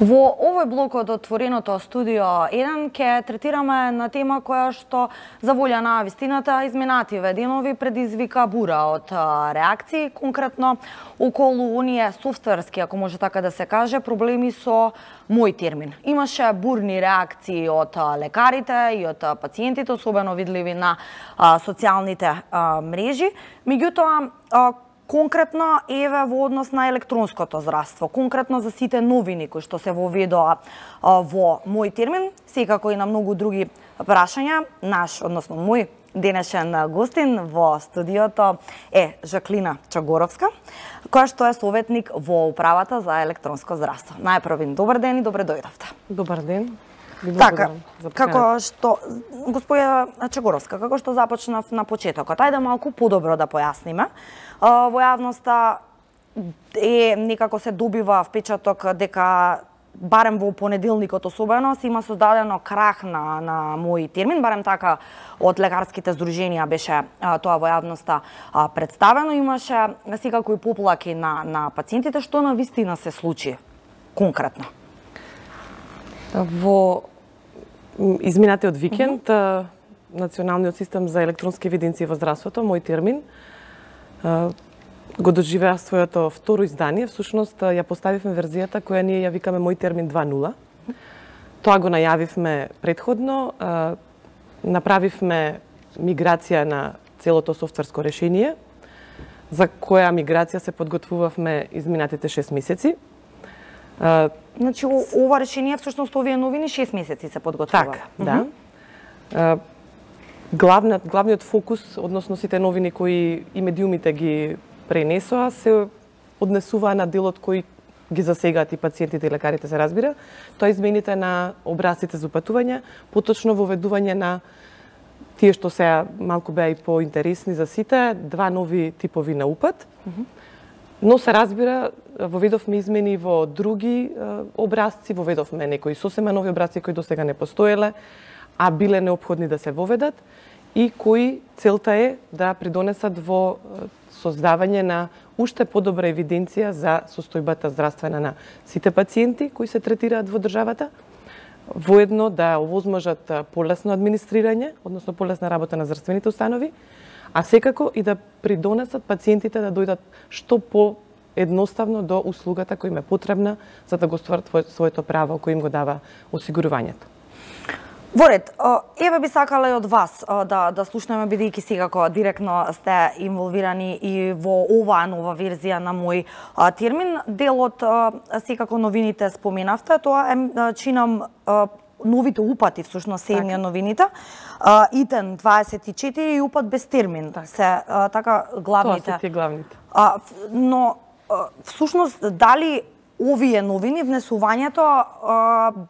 Во овој блок од отвореното студио 1 ќе третираме на тема која што за волја на вистината изминативе денови предизвика бура од реакции, конкретно околу оние софтверски, ако може така да се каже, проблеми со мој термин. Имаше бурни реакции од лекарите и од пациентите, особено видливи на социјалните мрежи. Меѓутоа, конкретно еве во однос на електронското здравство, конкретно за сите новини кои што се воведоа во мој термин, секако и на многу други прашања, односно мој денешен гостин во студиото е Жаклина Чагоровска, која што е советник во управата за електронско здравство. Најпрв, добар ден и добре дојдовте. Добар ден. Така, како што, господја Чагоровска, како што започнав на почетокот, ајде малку подобро да појасниме. Во јавноста некако се добива впечаток дека барем во понеделникот особено се има создадено крах на мој термин, барем така од лекарските здруженија беше тоа во јавноста представено, имаше секако и поплаки на пациентите, што на вистина се случи конкретно. Во изминатиот викенд, Националниот систем за електронски евиденции во здравството, мој термин, го доживеа своето второ издание. Всушност, ја поставивме верзијата која ние ја викаме мој термин 2.0. Тоа го најавивме предходно, направивме миграција на целото софтверско решение, за која миграција се подготвувавме изминатите 6 месеци. Значи, ова решение, всушност, овие новини 6 месеци се подготвува. Така, да. Главниот фокус, односно сите новини кои и медиумите ги пренесоа, се однесуваа на делот кој ги засегаат и пациентите и лекарите, се разбира. Тоа измените на образците за упатување, поточно воведување на тие што сега малку беа и поинтересни за сите, два нови типови на упат. Но се разбира, воведовме измени во други образци, воведовме некои сосема нови образци кои досега не постоеле, а биле неопходни да се воведат и кои целта е да придонесат во создавање на уште подобра евиденција за состојбата здравствена на сите пациенти кои се третираат во државата, воедно да овозможат полесно администрирање, односно полесна работа на здравствените установи, а секако и да придонесат пациентите да дојдат што по-едноставно до услугата која им е потребна за да го стварат своето право кој им го дава осигурувањето. Во ред, еве би сакала и од вас да слушнеме, бидејќи секако директно сте инволвирани и во оваа нова верзија на мој термин. Делот, секако новините споменавте, тоа е чинам новите упати, всушност се имја новините. ИТЕН 24 и упат без термин. Се така главните. Тоа се тие главните. Но всушност дали овие новини, внесувањето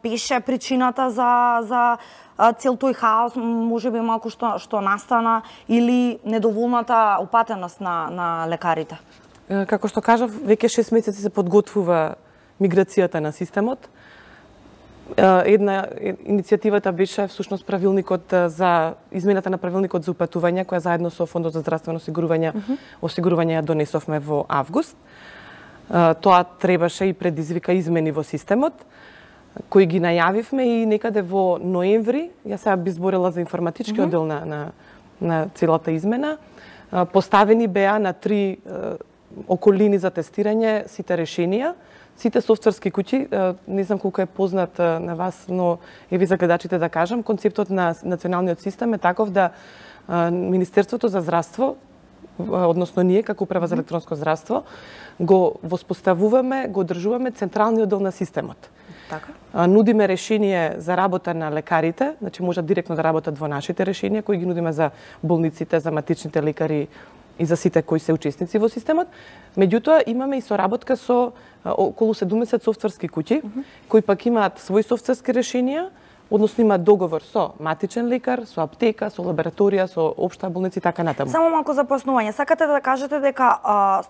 беше причината за цел тој хаос, можеби малку што настана, или недоволната упатеност на лекарите? Како што кажав, веќе 6 месеци се подготвува миграцијата на системот. Една иницијативата беше всушност правилникот за измената на правилникот за упатување, која заедно со Фондот за здравствено осигурување ја донесовме во август. Тоа требаше и предизвика измени во системот, кои ги најавивме и некаде во ноември, ја сега би зборела за информатички оддел на целата измена, поставени беа на 3 околини за тестирање сите решенија, сите софтверски куќи, не знам колку е познат на вас, но еви за гледачите да кажам, концептот на националниот систем е таков да Министерството за здравство, односно ние како управа за електронско здравство, го воспоставуваме, го одржуваме централниот дел на системот. Така. Нудиме решение за работа на лекарите, значи можат директно да работат во нашите решенија кои ги нудиме за болниците, за матичните лекари и за сите кои се учесници во системот. Меѓутоа имаме и соработка со околу 70 софтверски куќи кои пак имаат своји софтверски решенија, односно има договор со матичен лекар, со аптека, со лабораторија, со општа болница и така натаму. Само малку за пояснување. Сакате да кажете дека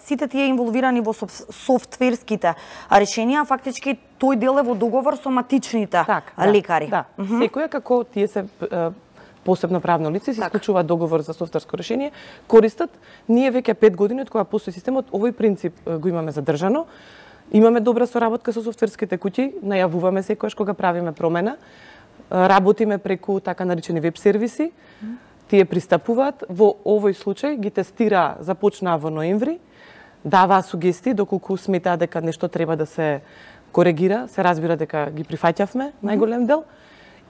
сите тие инволвирани во софтверските решенија, фактички тој дел е во договор со матичните лекари? Да, секоја како тие се посебно правно лице се исклучува договор за софтверско решение, користат. Ние веќе 5 години од кога постои системот, овој принцип го имаме задржано. Имаме добра соработка со софтверските куќи, најавуваме секогаш кога правиме промена. Работиме преку така наречени веб сервиси. Тие пристапуваат, во овој случај ги тестира, започнаа во ноември, даваа сугестии доколку сметаа дека нешто треба да се коригира, се разбира дека ги прифаќавме најголем дел.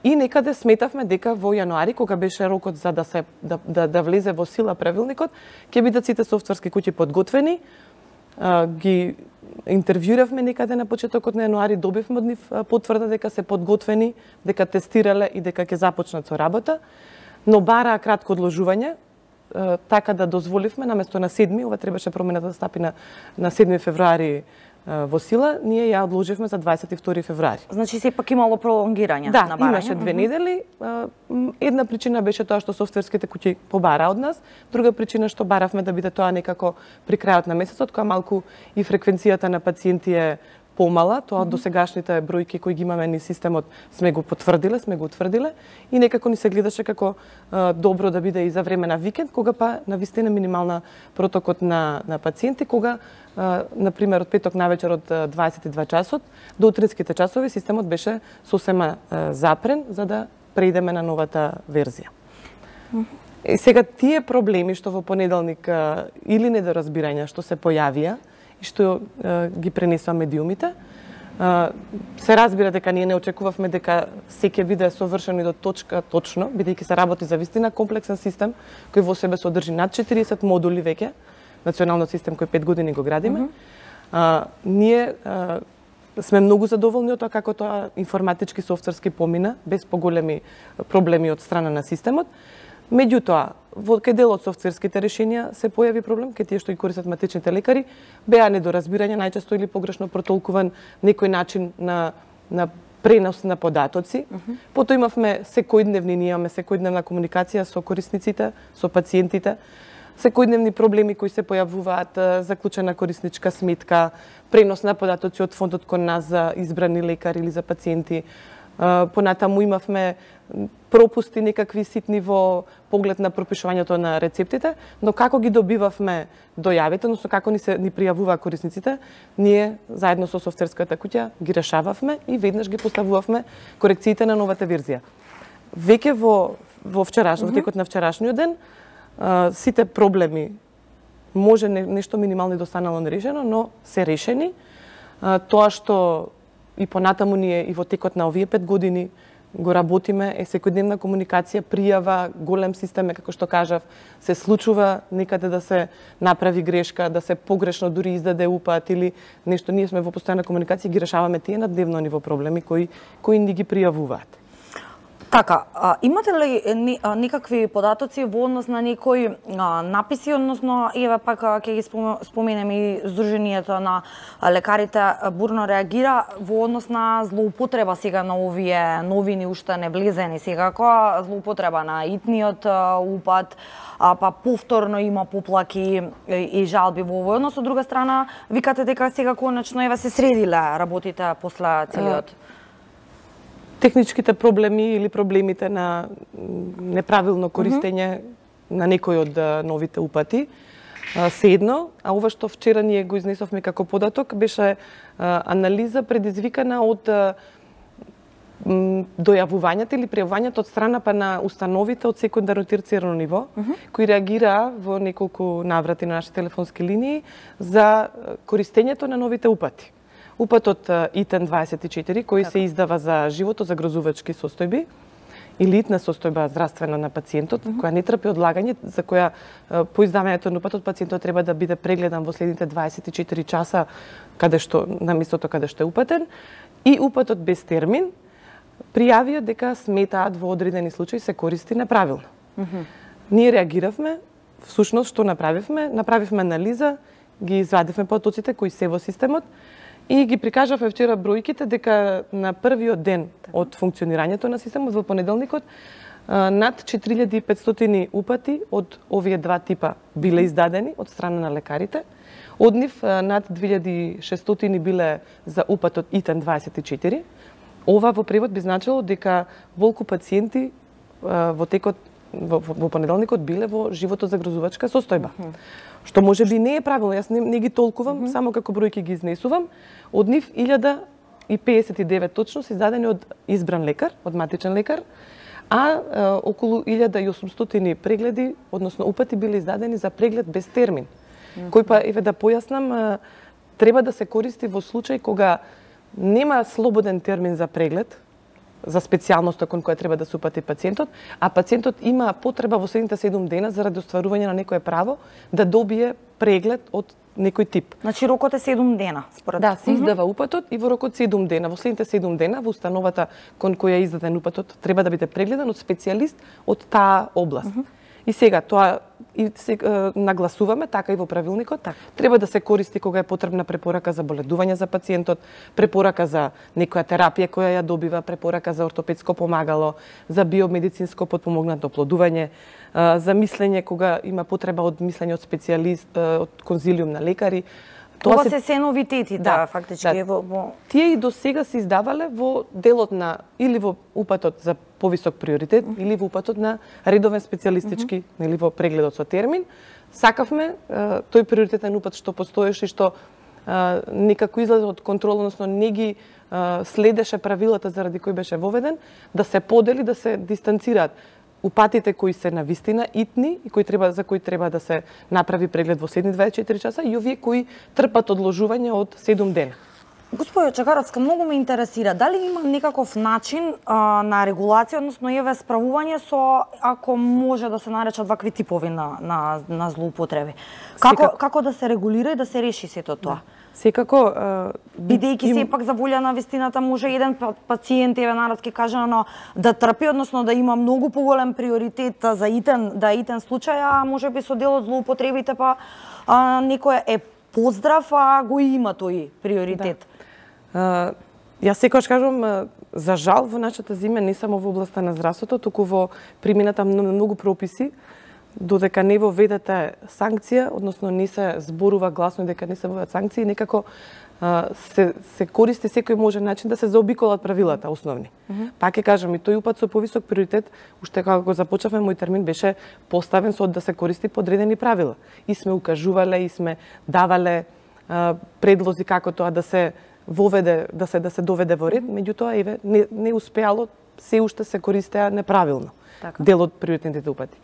И некаде сметавме дека во јануари, кога беше рокот за да влезе во сила правилникот, ќе бидат сите софтверски куќи подготвени. Ги интервјуравме некаде на почетокот на јануари, добивме од нив потврда дека се подготвени, дека тестирале и дека ќе започнат со работа, но бараа кратко одложување, така да дозволивме наместо на 7, ова требаше промената да стапи на 7 февруари во сила, ние ја одложивме за 22 февруари. Значи сепак имало пролонгирање на барање? Да, имаше 2 недели. Една причина беше тоа што софтверските куќи побара од нас, друга причина што баравме да биде тоа некако при крајот на месецот, кога малку и фреквенцијата на пациенти е помала, тоа од досегашните бројки кои ги имаме ни системот сме го потврдиле, сме го утврдиле и некако ни се гледаше како добро да биде и за време на викенд, кога па навистина минимална протокот на пациенти, кога например од петок навечер од 22 часот до утринските часови системот беше сосема запрен за да преидеме на новата верзија. И сега тие проблеми што во понеделник или недоразбирања што се појавија и што ги пренесува медиумите, се разбира дека ние не очекувавме дека се ќе биде совршено и до точка точно, бидејќи се работи за вистина комплексен систем кој во себе содржи над 40 модули веќе, националниот систем кој 5 години го градиме. Ние сме многу задоволни од тоа како тоа информатички софтверски помина без поголеми проблеми од страна на системот. Меѓутоа, во кај дел од софтверските решенија се појави проблем, кај тие што ги користат матичните лекари, беа недоразбирања, најчесто или погрешно протолкуван некој начин на пренос на податоци. Потоа имавме секојдневни, ние имаме секојдневна комуникација со корисниците, со пациентите, секојдневни проблеми кои се појавуваат, заклучена корисничка сметка, пренос на податоци од фондот кон нас за избрани лекари или за пациенти. Понатаму имавме пропусти некакви ситни во поглед на пропишувањето на рецептите, но како ги добивавме дојавите, односно како ни пријавуваа корисниците, ние заедно со софтверската куќа ги решававме и веднаш ги поставувавме корекциите на новата верзија. Веќе во текот на вчерашниот ден, сите проблеми може нешто минимално да останало нерешено, но се решени. Тоа што и понатаму ние и во текот на овие 5 години го работиме е секојдневна комуникација, пријава, голем систем, како што кажав, се случува некаде да се направи грешка, да се погрешно дури издаде упат или нешто, ние сме во постојана комуникација, ги решаваме тие на дневно ниво проблеми кои ни ги пријавуваат. Така, имате ли некакви податоци во однос на некои написи, односно, еве пак ќе ги споменем и Сдруженијето на лекарите бурно реагира во однос на злоупотреба сега на овие новини уште не влезени секако, злоупотреба на итниот упат, па повторно има поплаки и жалби во овој однос. Од друга страна, викате дека сега конечно еве се средиле работите после целиот техничките проблеми или проблемите на неправилно користење на некој од новите упати се едно, а ова што вчера ние го изнесовме како податок беше анализа предизвикана од дојавувањата или пријавувањата од страна па на установите од секундарно терцијарно ниво, кои реагираа во неколку наврати на нашите телефонски линии за користењето на новите упати. Упатот ИТЕН 24, кој се издава за животозагрозувачки состојби, или итна состојба здравствена на пациентот, која не трпи одлагање, за која по издавањето на упатот пациентот треба да биде прегледан во следните 24 часа на местото каде што е упатен, и упатот без термин, пријавија дека сметаат во одредени случаи се користи неправилно. Ние реагиравме, всушност што направивме? Направивме анализа, ги извадивме потоците кои се во системот, и ги прикажавме вчера бројките дека на првиот ден од функционирањето на системот во понеделникот над 4500 упати од овие два типа биле издадени од страна на лекарите. Од нив над 2600 биле за упатот ИТЕН 24. Ова во превод би значило дека волку пациенти во текот во понеделникот биле во животозагрозувачка состојба. Што можеби не е правилно, јас не ги толкувам, само како бројки ги изнесувам. Од нив 1059 точно се издадени од избран лекар, од матичен лекар, а околу 1800 прегледи, односно упати биле издадени за преглед без термин. Кој па, еве да појаснам, треба да се користи во случај кога нема слободен термин за преглед, за специјалноста кон која треба да се упати пациентот, а пациентот има потреба во следните 7 дена заради остварување на некое право да добие преглед од некој тип. Значи рокот е 7 дена, според. Да, се издава упатот и во рокот 7 дена. Во следните 7 дена во установата кон која е издаден упатот треба да биде прегледан од специјалист од таа област. И сега тоа и се нагласуваме така и во правилникот, треба да се користи кога е потребна препорака за боледување за пациентот, препорака за некоја терапија која ја добива, препорака за ортопедско помагало, за биомедицинско потпомогнато оплодување, за мислење кога има потреба од мислење од специјалист, од конзилиум на лекари. Тоа се новитети, да, фактички во тие и до сега се издавале во делот на или во упатот за повисок приоритет или во упатот на редовен специјалистички или во прегледот со термин. Сакавме тој приоритетен упат што постоеше и што некако излезе од контрол, односно не ги следеше правилата заради кои беше воведен, да се подели, да се дистанцираат упатите кои се навистина итни и за кои треба да се направи преглед во следни 24 часа и овие кои трпат одложување од 7 дена. Господје Чакаровска, многу ме интересира, дали има некаков начин на регулација, односно еве справување со, ако може да се наречат вакви типови на злоупотреби. Како да се регулира и да се реши сето тоа? Секако, бидејќи сепак за волја на вистината може еден пациент, еве народски кажано, да трпи, односно да има многу поголем приоритет за итен случај, а можеби со дел од злоупотребите па некој е поздрав, а го има тој приоритет. Јас секогаш кажувам, за жал во нашата земја не само во областта на здравството, туку во примената многу прописи, додека не воведете санкција, односно не се зборува гласно дека не се воведат санкции, некако се користи секој можен начин да се заобиколат правилата основни. Пак ќе кажам, и тој упат со повисок приоритет, уште кога го започнавме, мој термин беше поставен со да се користи подредени правила. И сме укажувале, и сме давале предлози како тоа да се воведе, да се доведе во ред, меѓутоа еве не успеало, се уште се користеа неправилно. Дел од приоритетните упати.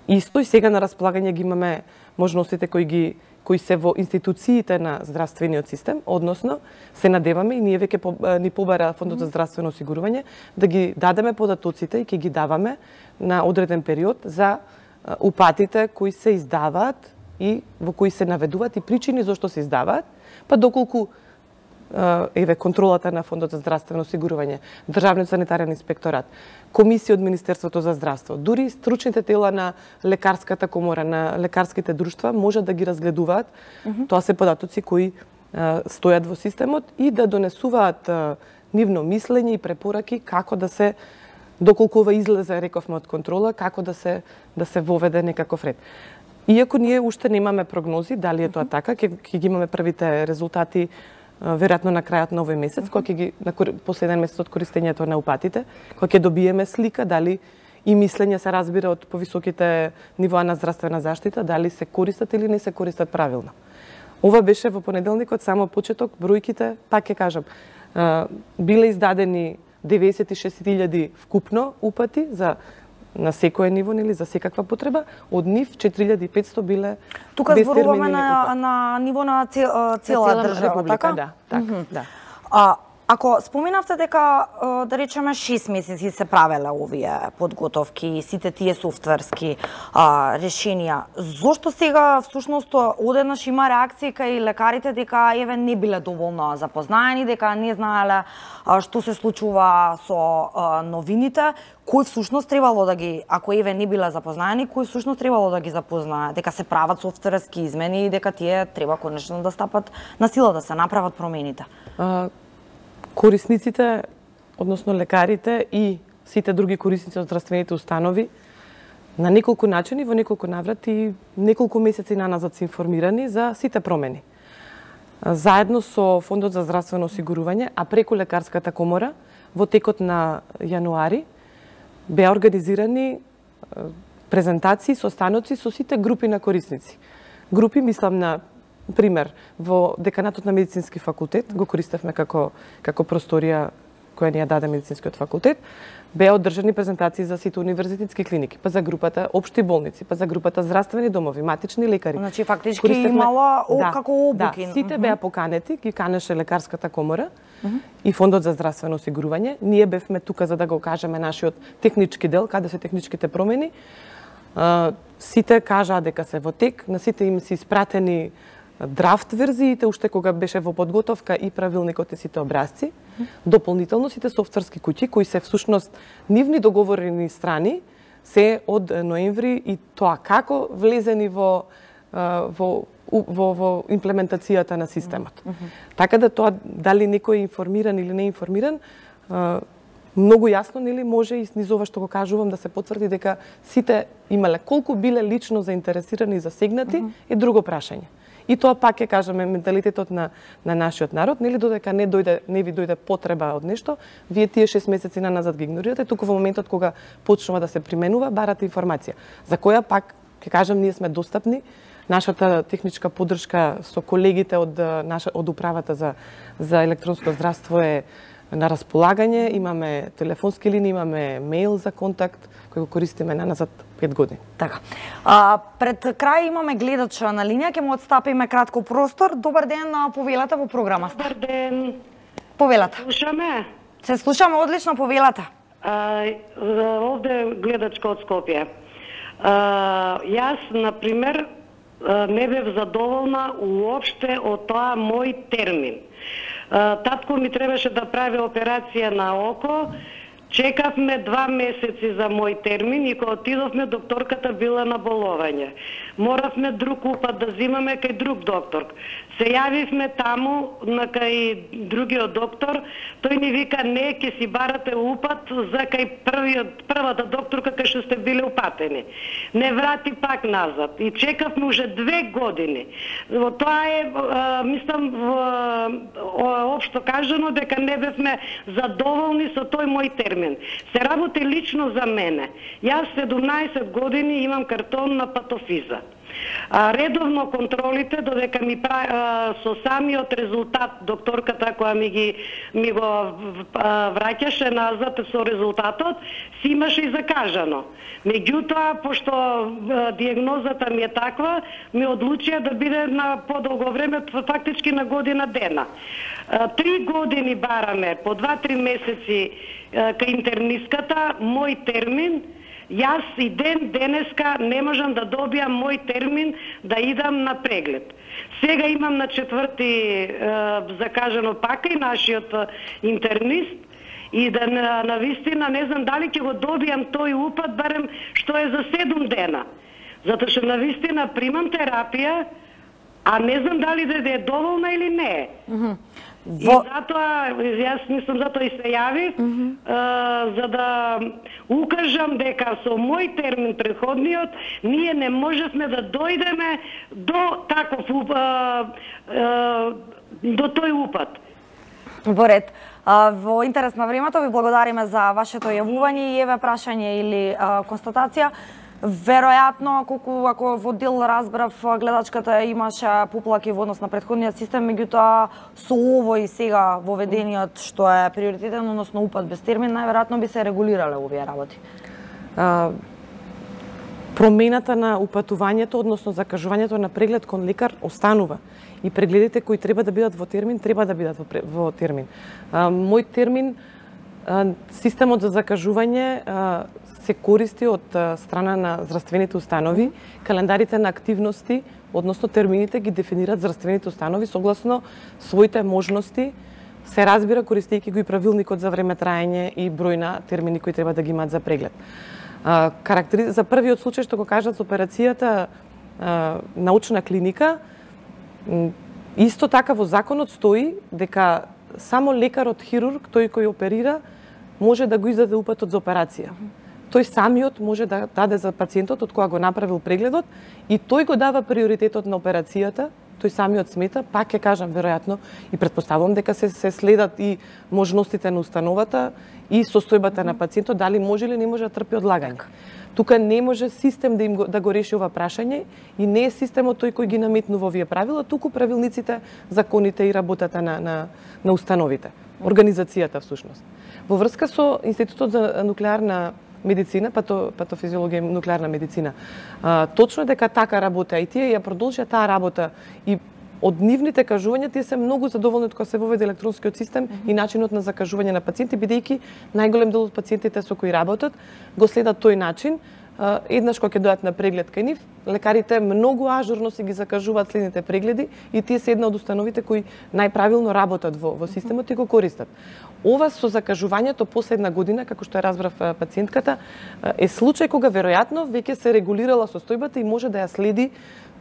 Исто и сега на располагање ги имаме можностите кои се во институциите на здравствениот систем, односно се надеваме и ние веќе ни побара Фондот за здравствено осигурување да ги дадеме податоците и ќе ги даваме на одреден период за упатите кои се издаваат и во кои се наведуваат и причини зошто се издаваат, па доколку еве контролата на Фондот за здравствено осигурување, Државниот санитарен инспекторат, комисија од Министерството за здравство, дури стручните тела на лекарската комора, на лекарските друштва можат да ги разгледуваат. Тоа се податоци кои стојат во системот и да донесуваат нивно мислење и препораки како да се, доколку ова излезе, рековме, од контрола, како да се воведе некаков ред. Иако ние уште немаме прогнози дали е тоа така, ќе ги имаме првите резултати веројатно на крајот на овој месец, кога ќе ги на последен месец од користењето на упатите, кога ќе добиеме слика дали и мислење се разбира од повисоките нивоа на здравствена заштита, дали се користат или не се користат правилно. Ова беше во понеделникот само почеток, бројките, пак ќе кажам, биле издадени 96.000 вкупно упати на секое ниво или за секаква потреба, од нив 4.500 биле тука зборуваме на ниво на цела држава, така? Да, така, да. Ако споменавте дека, да речеме, 6 месеци се правеле овие подготовки, сите тие софтверски решенија, зошто сега всушност одеднаш има реакција кај лекарите дека еве не биле доволно запознаени, дека не знаеле што се случува со новините, кој всушност требало да ги, ако еве не биле запознаени, кој всушност требало да ги запознае, дека се прават софтверски измени и дека тие треба конечно да стапат на сила, да се направат промените? Корисниците, односно лекарите и сите други корисници од здравствените установи на неколку начини, во неколку наврати, неколку месеци наназад се информирани за сите промени. Заедно со Фондот за здравствено осигурување, а преку Лекарската комора, во текот на јануари беа организирани презентации, состаноци со сите групи на корисници. Групи, мислам на пример, во деканатот на медицински факултет, го користевме како просторија која ни ја даде медицинскиот факултет, беа одржани презентации за сите универзитетски клиники, па за групата општи болници, па за групата здравствени домови, матични лекари. Значи фактички имала како обуки. Да, сите беа поканети, ги канеше лекарската комора и Фондот за здравствено осигурување. Ние бевме тука за да го кажеме нашиот технички дел, каде се техничките промени. Сите кажаа дека се во тек, на сите им се испратени драфт верзиите, уште кога беше во подготовка и правилникот и сите образци. Дополнително сите софтверски куќи, кои се всушност нивни договорени страни, се од ноември и тоа како влезени во имплементацијата на системот. Така да тоа дали некој е информиран или не информиран, многу јасно нели може и низ ова што го кажувам да се потврди дека сите имале колку биле лично заинтересирани и засегнати е друго прашање. И тоа пак ќе кажеме менталитетот на нашиот народ, нели додека не ви дојде потреба од нешто, вие тие 6 месеци назад ги игнорирате, туку во моментот кога почнува да се применува, барате информација, за која пак ќе кажам ние сме достапни. Нашата техничка поддршка со колегите од управата за електронско здравство е на располагање, имаме телефонски линии, имаме мејл за контакт кој го користиме назад 5 години. Така. Пред крај имаме гледач на линија, ќе му отстапиме кратко простор. Добар ден, повелата во програма. Добар ден. Повелата. Слушаме? Се слушаме одлично, повелата. Овде гледачка од Скопје. Јас, например, не бев задоволна уопште од тоа мој термин. Татко ми требаше да прави операција на око, чекавме 2 месеци за мој термин и кога отидовме, докторката била на боловање. Моравме друг упат да земаме кај друг доктор. Се јавивме таму кај другиот доктор, тој ни вика не, ќе си барате упат за кај првата докторка кај што сте биле упатени. Не врати пак назад и чекавме уже 2 години. Тоа е, мислам, општо кажано дека не бевме задоволни со тој мој термин. Се работи лично за мене. Јас 17 години имам картон на патофиза. Редовно контролите, додека ми со самиот резултат докторката која ми го враќаше назад со резултатот, си имаше и закажано. Меѓутоа, пошто диагнозата ми е таква, ми одлучија да биде на подолго време, фактички на година дена. 3 години бараме, по 2-3 месеци кај интернистката, мој термин. Јас и денеска не можам да добијам мој термин да идам на преглед. Сега имам на 4 закажано пак и нашиот интернист и да навистина не знам дали ќе го добијам тој упат, барем што е за 7 дена. Затоа што навистина примам терапија, а не знам дали да е доволна или не е. И затоа, јас мислам, затоа и се јавив, за да укажам дека со мој термин предходниот, ние не можевме да дојдеме до таков, до тој упат. Во ред. Во интерес на времето ви благодариме за вашето јавување и еве прашање или констатација. Веројатно, ако во дел разбрав, гледачката имаше поплаки во однос на претходниот систем, меѓутоа со овој сега воведениот што е приоритетен, односно упат без термин, најверојатно би се регулирале овие работи. Промената на упатувањето, односно закажувањето на преглед кон лекар останува. И прегледите кои треба да бидат во термин, треба да бидат во термин. Мој термин, системот за закажување се користи од страна на здравствените установи. Календарите на активности, односно термините, ги дефинираат здравствените установи согласно своите можности. Се разбира користејќи го и правилникот за време траење и број на термини кои треба да ги имаат за преглед. За првиот случај што го кажат за операцијата научна клиника, исто така во законот стои дека само лекарот хирург, тој кој оперира, може да го издаде упатот за операција. Тој самиот може да даде за пациентот од кога го направил прегледот и тој го дава приоритетот на операцијата тој самиот смета, пак ќе кажам веројатно и претпоставувам дека се следат и можностите на установата и состојбата на пациентот, дали може или не може да трпи одлагање. Тука не може систем да го реши ова прашање и не е системот тој кој ги наметнува овие правила, туку правилниците, законите и работата на установите, организацијата всушност. Во врска со Институтот за нуклеарна медицина, патофизиологија и нуклеарна медицина, точно дека така работа и тие ја продолжија таа работа и од нивните кажувања тие се многу задоволни кога се воведе електронскиот систем и начинот на закажување на пациенти, бидејќи најголем дел од пациентите со кои работат го следат тој начин. Еднаш кога ќе дојдат на преглед кај нив, лекарите многу ажурно си ги закажуваат следните прегледи и тие се една од установите кои најправилно работат во системот и го користат. Ова со закажувањето последна година, како што ја разбрав пациентката, е случај кога веројатно веќе се регулирала состојбата и може да ја следи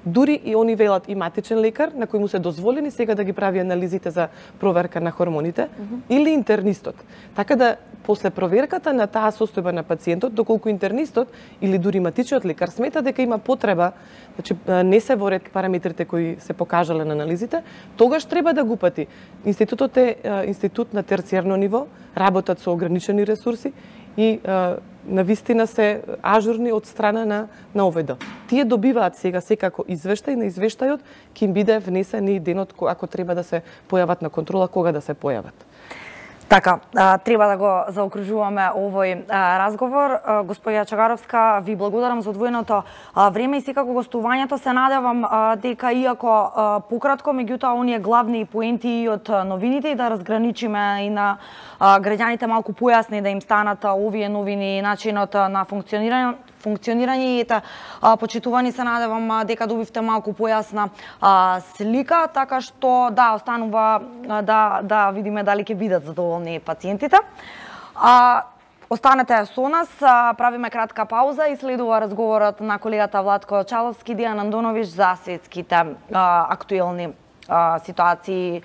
дури и они велат и матичен лекар на кој му се дозволени сега да ги прави анализите за проверка на хормоните или интернистот. Така да после проверката на таа состојба на пациентот, доколку интернистот или дури матичниот лекар смета дека има потреба, значи не се во ред параметрите кои се покажале на анализите, тогаш треба да го пати. Институтот е институт на терцијарно ниво, работат со ограничени ресурси и навистина се ажурни од страна на ОВД. Тие добиваат сега секако извештај, на извештајот ќе им биде внесен и денот ако треба да се појават на контрола, кога да се појават. Така, треба да го заокружуваме овој разговор. Господја Чагаровска, ви благодарам за одвоеното време и секако гостувањето. Се надевам дека иако пократко, меѓутоа оние главни поенти и од новините и да разграничиме и на граѓаните малку појасни да им станат овие новини и начинот на функционирање и почитувани, се надевам дека добивте малку појасна слика, така што да останува да видиме дали ќе бидат задоволни пациентите. Останете со нас, правиме кратка пауза и следува разговорот на колегата Владко Чаловски, Дијан Андонович за светските актуелни ситуации,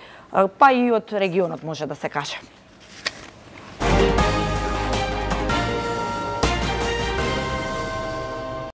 па и од регионот може да се каже.